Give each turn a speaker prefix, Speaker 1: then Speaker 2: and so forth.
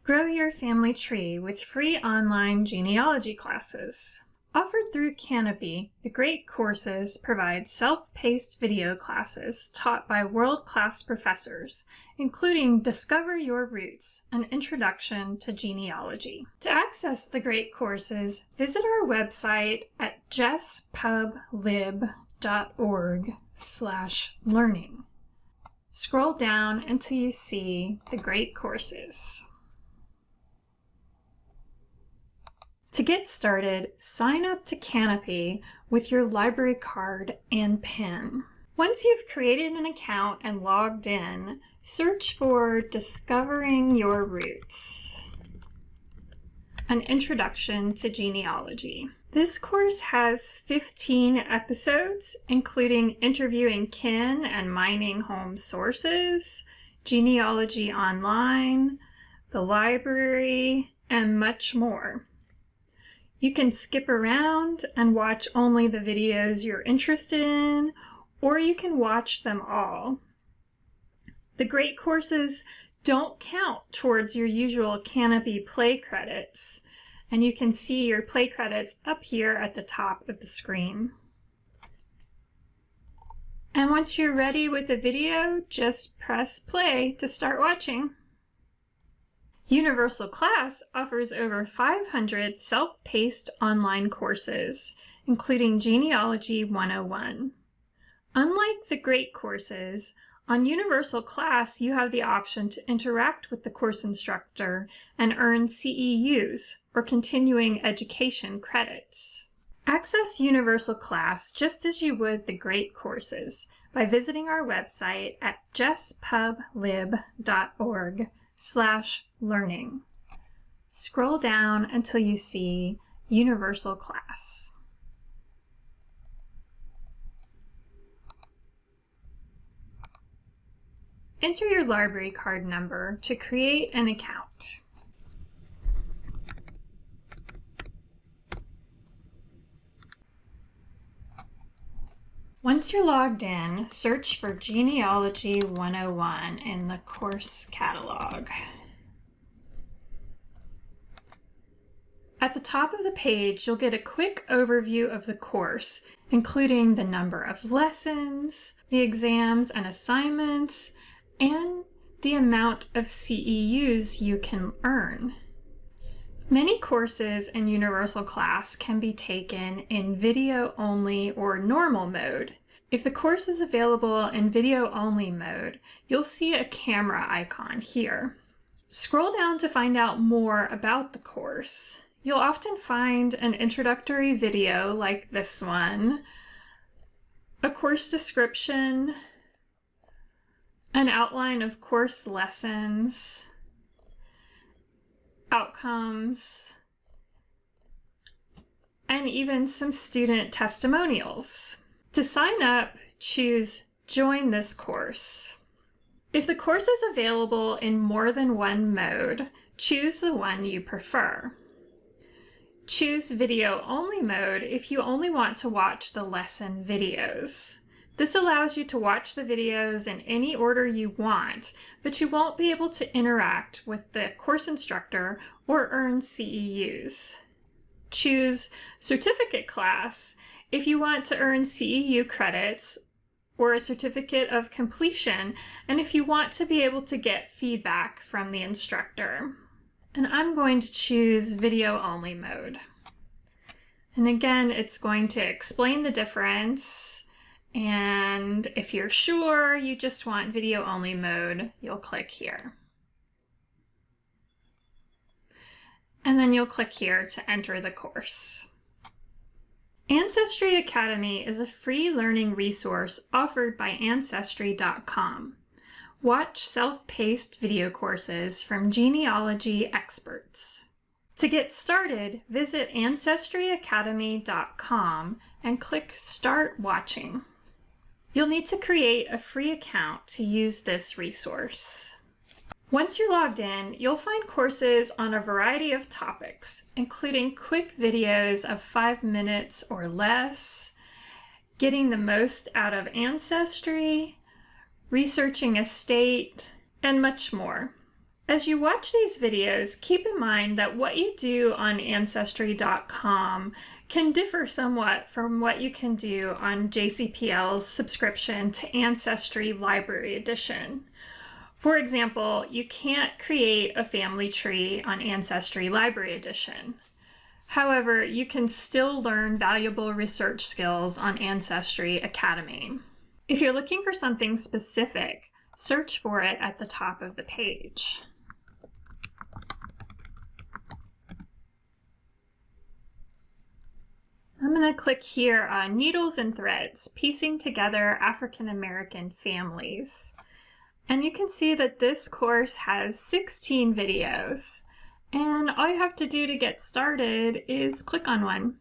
Speaker 1: Grow your family tree with free online genealogy classes. Offered through Canopy, the Great Courses provide self-paced video classes taught by world-class professors, including Discover Your Roots, an Introduction to Genealogy. To access the Great Courses, visit our website at jesspublib.org/learning. Scroll down until you see the Great Courses. To get started, sign up to Canopy with your library card and PIN. Once you've created an account and logged in, search for Discovering Your Roots, an Introduction to Genealogy. This course has 15 episodes, including interviewing kin and mining home sources, genealogy online, the library, and much more. You can skip around and watch only the videos you're interested in, or you can watch them all. The Great Courses don't count towards your usual Canopy Play credits, and you can see your Play credits up here at the top of the screen. And once you're ready with the video, just press play to start watching. Universal Class offers over 500 self-paced online courses, including Genealogy 101. Unlike the Great Courses, on Universal Class you have the option to interact with the course instructor and earn CEUs, or continuing education credits. Access Universal Class just as you would the Great Courses by visiting our website at jesspublib.org/learning. Scroll down until you see Universal Class. Enter your library card number to create an account. Once you're logged in, search for Genealogy 101 in the course catalog. At the top of the page, you'll get a quick overview of the course, including the number of lessons, the exams and assignments, and the amount of CEUs you can earn. Many courses in Universal Class can be taken in video-only or normal mode. If the course is available in video-only mode, you'll see a camera icon here. Scroll down to find out more about the course. You'll often find an introductory video like this one, a course description, an outline of course lessons, outcomes, and even some student testimonials. To sign up, choose Join this course. If the course is available in more than one mode, choose the one you prefer. Choose video-only mode if you only want to watch the lesson videos. This allows you to watch the videos in any order you want, but you won't be able to interact with the course instructor or earn CEUs. Choose Certificate Class if you want to earn CEU credits or a certificate of completion, and if you want to be able to get feedback from the instructor. And I'm going to choose video-only mode. And again, it's going to explain the difference. And if you're sure you just want video-only mode, you'll click here. And then you'll click here to enter the course. Ancestry Academy is a free learning resource offered by Ancestry.com. Watch self-paced video courses from genealogy experts. To get started, visit ancestryacademy.com and click Start Watching. You'll need to create a free account to use this resource. Once you're logged in, you'll find courses on a variety of topics, including quick videos of 5 minutes or less, getting the most out of Ancestry, researching a state, and much more. As you watch these videos, keep in mind that what you do on Ancestry.com can differ somewhat from what you can do on JCPL's subscription to Ancestry Library Edition. For example, you can't create a family tree on Ancestry Library Edition. However, you can still learn valuable research skills on Ancestry Academy. If you're looking for something specific, search for it at the top of the page. I'm going to click here on Needles and Threads, Piecing Together African American Families. And you can see that this course has 16 videos. And all you have to do to get started is click on one.